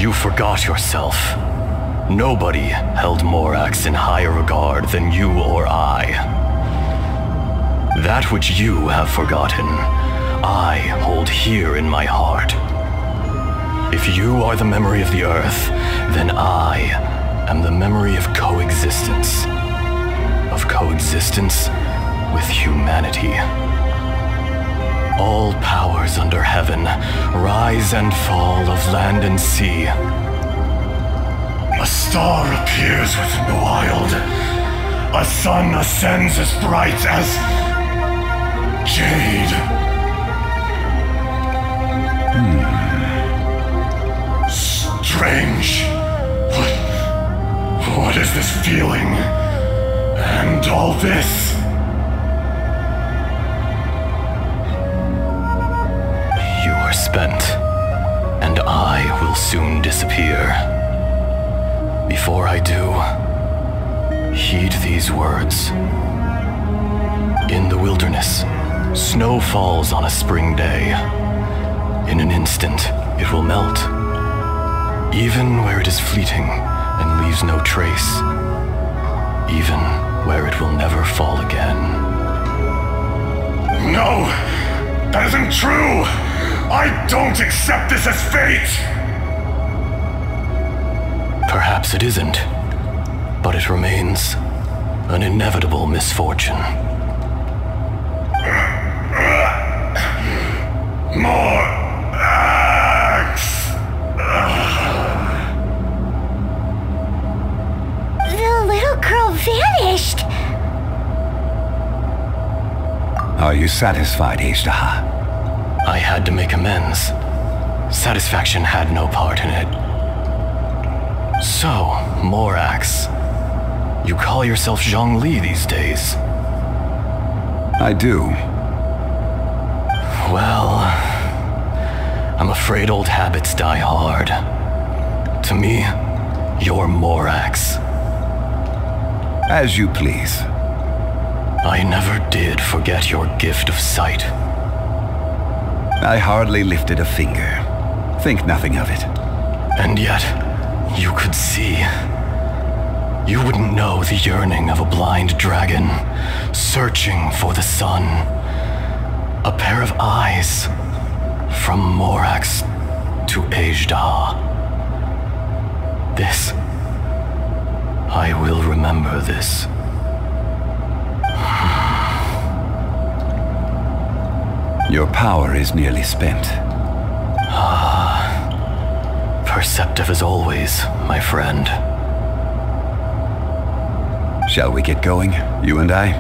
You forgot yourself. Nobody held Morax in higher regard than you or I. That which you have forgotten, I hold here in my heart. If you are the memory of the Earth, then I am the memory of coexistence. Of coexistence with humanity. All powers under heaven, rise and fall of land and sea. A star appears within the wild. A sun ascends as bright as jade. Strange. What is this feeling? And all this? You are spent, and I will soon disappear. Before I do, heed these words. In the wilderness, snow falls on a spring day. In an instant, it will melt. Even where it is fleeting and leaves no trace. Even where it will never fall again. No! That isn't true! I don't accept this as fate! Perhaps it isn't, but it remains an inevitable misfortune. More axe! The little girl vanished! Are you satisfied, Ishtaha? I had to make amends. Satisfaction had no part in it. So, Morax, you call yourself Zhongli these days? I do. Well, I'm afraid old habits die hard. To me, you're Morax. As you please. I never did forget your gift of sight. I hardly lifted a finger. Think nothing of it. And yet, you could see. You wouldn't know the yearning of a blind dragon, searching for the sun. A pair of eyes, from Morax to Ajda. This, I will remember this. Your power is nearly spent. Perceptive as always, my friend. Shall we get going, you and I?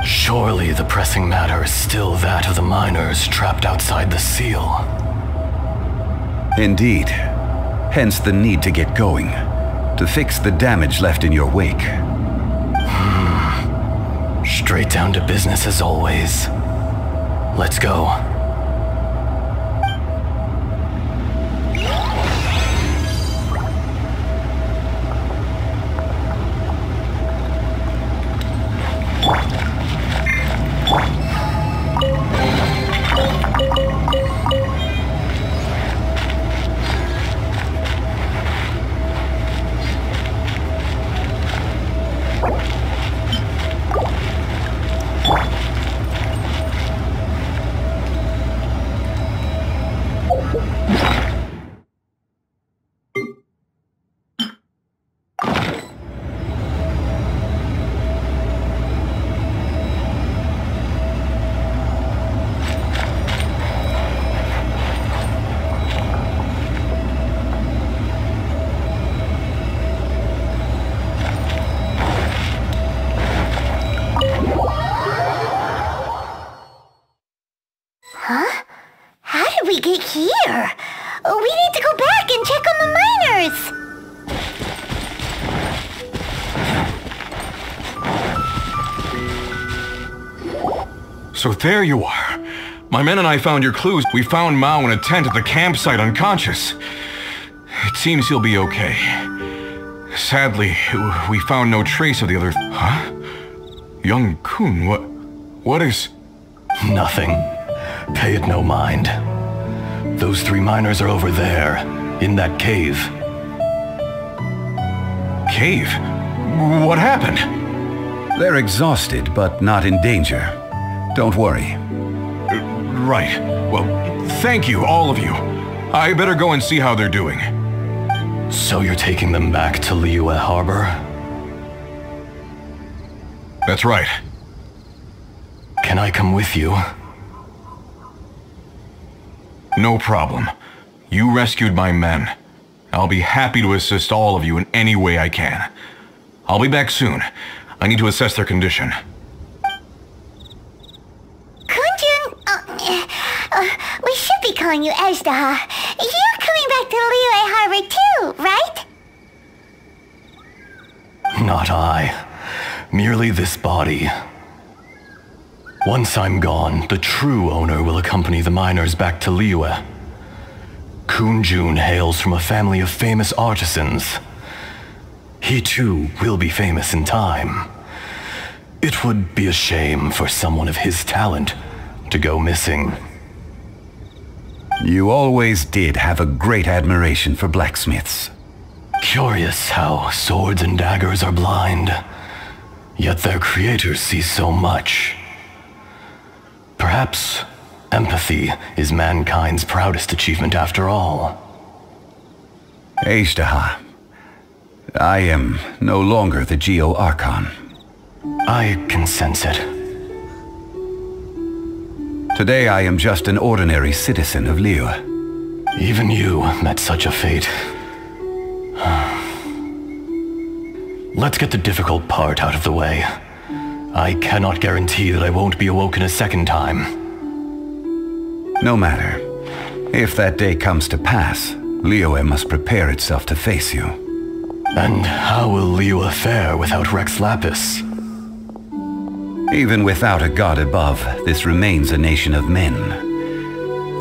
Surely the pressing matter is still that of the miners trapped outside the seal. Indeed. Hence the need to get going, to fix the damage left in your wake. Straight down to business as always. Let's go. Here! We need to go back and check on the miners! So there you are. My men and I found your clues. We found Mao in a tent at the campsite unconscious. It seems he'll be okay. Sadly, we found no trace of the other... Huh? Young Kun, what is... Nothing. Pay it no mind. Those three miners are over there, in that cave. Cave? What happened? They're exhausted, but not in danger. Don't worry. Right. Well, thank you, all of you. I better go and see how they're doing. So you're taking them back to Liyue Harbor? That's right. Can I come with you? No problem. You rescued my men. I'll be happy to assist all of you in any way I can. I'll be back soon. I need to assess their condition. Kunjun, we should be calling you Ezda. You're coming back to Liyue Harbor too, right? Not I. Merely this body. Once I'm gone, the true owner will accompany the miners back to Liyue. Kunjun hails from a family of famous artisans. He too will be famous in time. It would be a shame for someone of his talent to go missing. You always did have a great admiration for blacksmiths. Curious how swords and daggers are blind, yet their creators see so much. Perhaps empathy is mankind's proudest achievement after all. Ezda, I am no longer the Geo Archon. I can sense it. Today I am just an ordinary citizen of Liyue. Even you met such a fate. Let's get the difficult part out of the way. I cannot guarantee that I won't be awoken a second time. No matter. If that day comes to pass, Liyue must prepare itself to face you. And how will Liyue fare without Rex Lapis? Even without a god above, this remains a nation of men.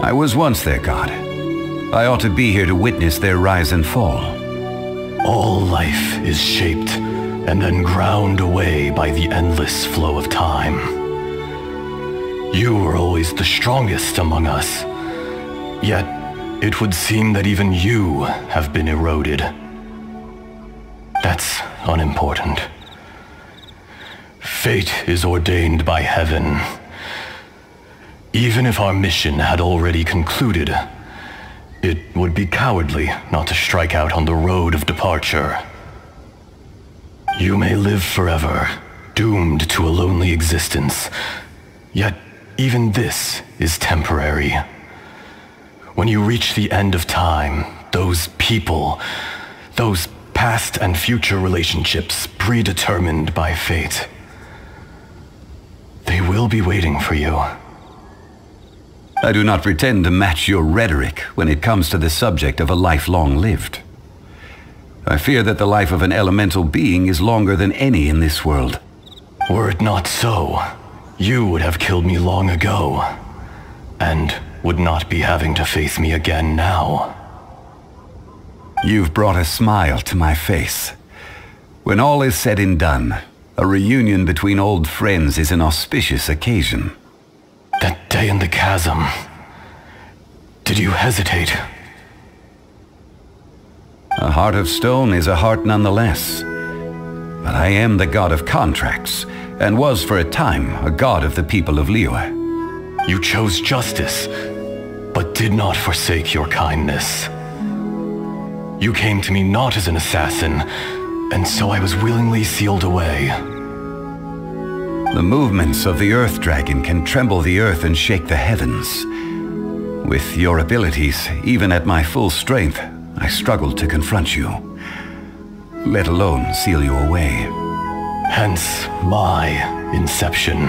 I was once their god. I ought to be here to witness their rise and fall. All life is shaped and then ground away by the endless flow of time. You were always the strongest among us, yet it would seem that even you have been eroded. That's unimportant. Fate is ordained by heaven. Even if our mission had already concluded, it would be cowardly not to strike out on the road of departure. You may live forever, doomed to a lonely existence, yet even this is temporary. When you reach the end of time, those people, those past and future relationships predetermined by fate, they will be waiting for you. I do not pretend to match your rhetoric when it comes to the subject of a life long lived. I fear that the life of an elemental being is longer than any in this world. Were it not so, you would have killed me long ago, and would not be having to face me again now. You've brought a smile to my face. When all is said and done, a reunion between old friends is an auspicious occasion. That day in the chasm, did you hesitate? A heart of stone is a heart nonetheless. But I am the god of contracts, and was for a time a god of the people of Liyue. You chose justice, but did not forsake your kindness. You came to me not as an assassin, and so I was willingly sealed away. The movements of the Earth Dragon can tremble the earth and shake the heavens. With your abilities, even at my full strength, I struggled to confront you, let alone seal you away. Hence my inception.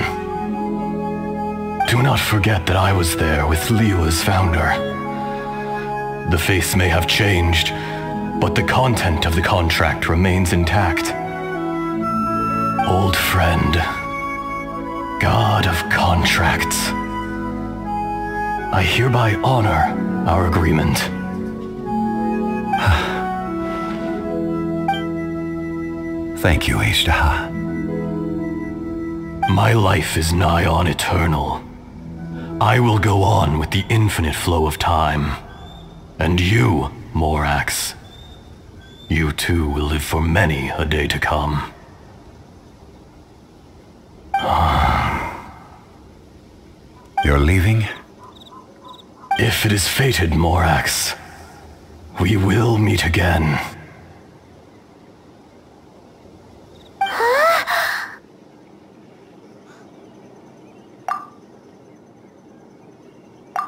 Do not forget that I was there with Liyue's founder. The face may have changed, but the content of the contract remains intact. Old friend, god of contracts, I hereby honor our agreement. Thank you, Ezda. My life is nigh on eternal. I will go on with the infinite flow of time. And you Morax. You too will live for many a day to come. You're leaving? If it is fated, Morax, we will meet again.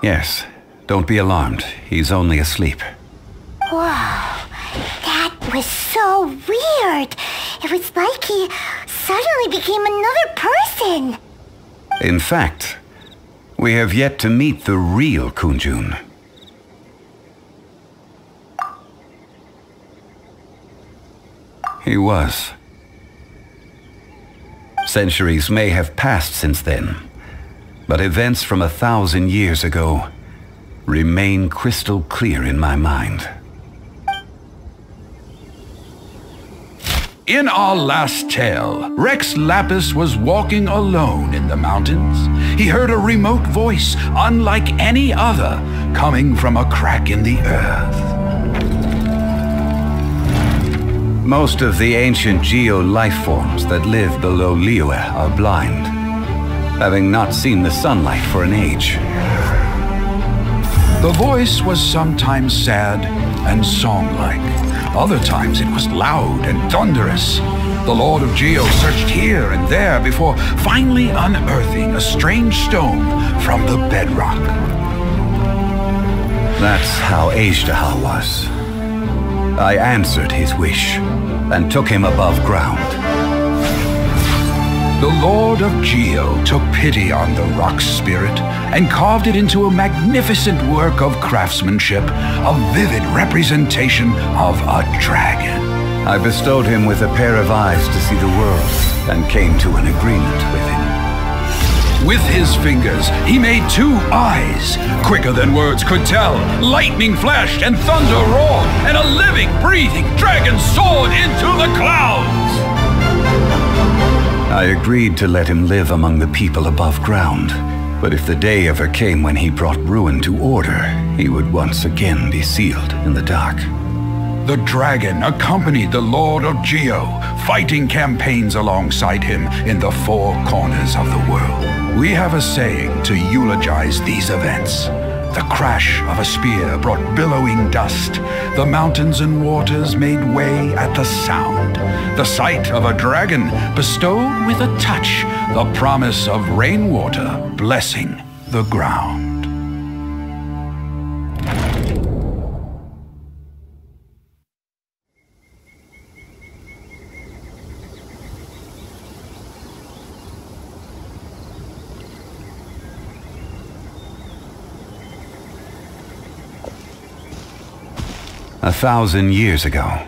Yes. Don't be alarmed. He's only asleep. Wow, that was so weird. It was like he suddenly became another person. In fact, we have yet to meet the real Kunjun. He was. Centuries may have passed since then, but events from 1,000 years ago remain crystal clear in my mind. In our last tale, Rex Lapis was walking alone in the mountains. He heard a remote voice, unlike any other, coming from a crack in the earth. Most of the ancient Geo life forms that live below Liyue are blind, having not seen the sunlight for an age. The voice was sometimes sad and song-like. Other times it was loud and thunderous. The Lord of Geo searched here and there before finally unearthing a strange stone from the bedrock. That's how Azhdaha was. I answered his wish and took him above ground. The Lord of Geo took pity on the rock spirit and carved it into a magnificent work of craftsmanship, a vivid representation of a dragon. I bestowed him with a pair of eyes to see the world and came to an agreement with him. With his fingers, he made 2 eyes, quicker than words could tell. Lightning flashed and thunder roared, and a living, breathing dragon soared into the clouds. I agreed to let him live among the people above ground, but if the day ever came when he brought ruin to order, he would once again be sealed in the dark. The dragon accompanied the Lord of Geo, fighting campaigns alongside him in the 4 corners of the world. We have a saying to eulogize these events. The crash of a spear brought billowing dust. The mountains and waters made way at the sound. The sight of a dragon bestowed with a touch the promise of rainwater blessing the ground. A 1,000 years ago,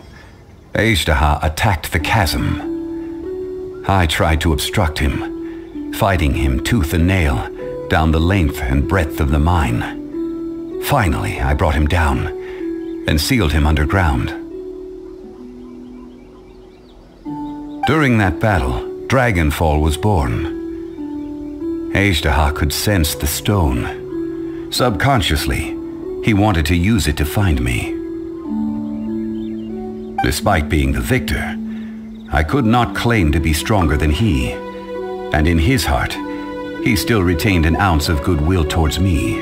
Azhdaha attacked the chasm. I tried to obstruct him, fighting him tooth and nail down the length and breadth of the mine. Finally, I brought him down and sealed him underground. During that battle, Dragonfall was born. Azhdaha could sense the stone. Subconsciously, he wanted to use it to find me. Despite being the victor, I could not claim to be stronger than he, and in his heart, he still retained an ounce of goodwill towards me,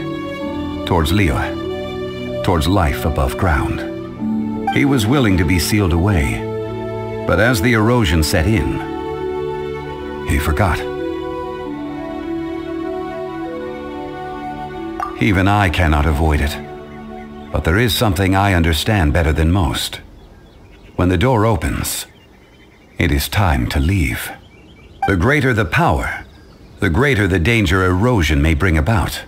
towards Liyue, towards life above ground. He was willing to be sealed away, but as the erosion set in, he forgot. Even I cannot avoid it, but there is something I understand better than most. When the door opens, it is time to leave. The greater the power, the greater the danger erosion may bring about.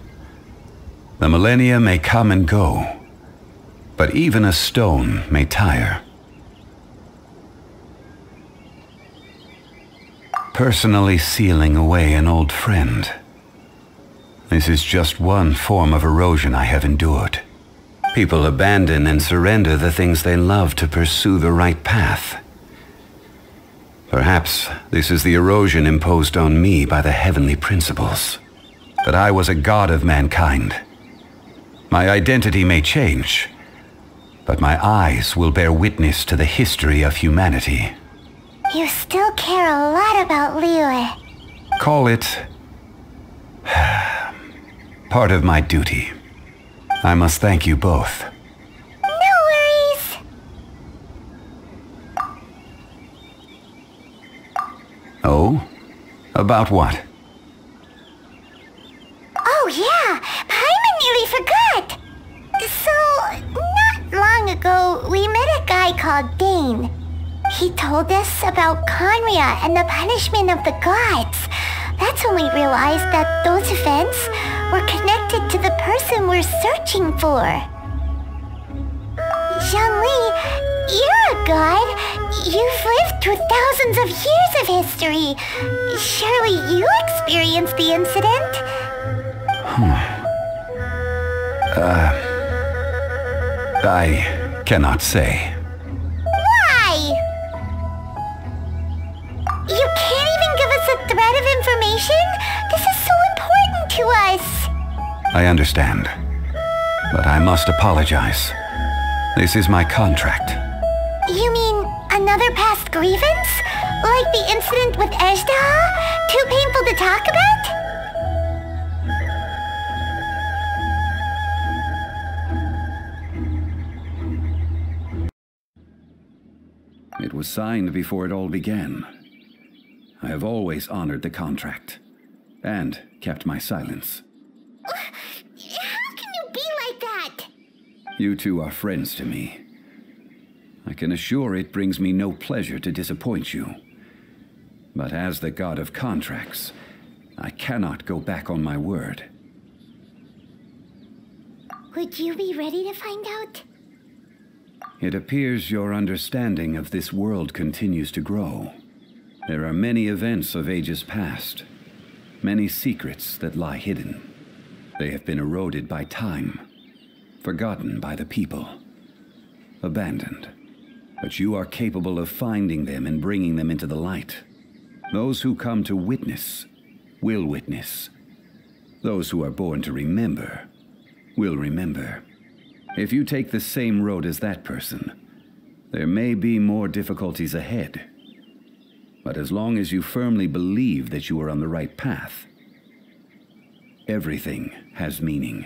The millennia may come and go, but even a stone may tire. Personally sealing away an old friend. This is just one form of erosion I have endured. People abandon and surrender the things they love to pursue the right path. Perhaps this is the erosion imposed on me by the heavenly principles. That I was a god of mankind. My identity may change, but my eyes will bear witness to the history of humanity. You still care a lot about Liyue. Call it part of my duty. I must thank you both. No worries. Oh? About what? Oh yeah, Paimon nearly forgot. So, not long ago, we met a guy called Dane. He told us about Conria and the punishment of the gods. That's when we realized that those events were connected to the person we're searching for. Zhongli, you're a god. You've lived through thousands of years of history. Surely you experienced the incident? I cannot say. Why? You can't even give us a thread of information? This is so important to us. I understand, but I must apologize. This is my contract. You mean another past grievance? Like the incident with Ejda? Too painful to talk about? It was signed before it all began. I have always honored the contract, and kept my silence. How can you be like that? You two are friends to me. I can assure it brings me no pleasure to disappoint you. But as the god of contracts, I cannot go back on my word. Would you be ready to find out? It appears your understanding of this world continues to grow. There are many events of ages past, many secrets that lie hidden. They have been eroded by time, forgotten by the people, abandoned. But you are capable of finding them and bringing them into the light. Those who come to witness will witness. Those who are born to remember will remember. If you take the same road as that person, there may be more difficulties ahead. But as long as you firmly believe that you are on the right path, everything has meaning.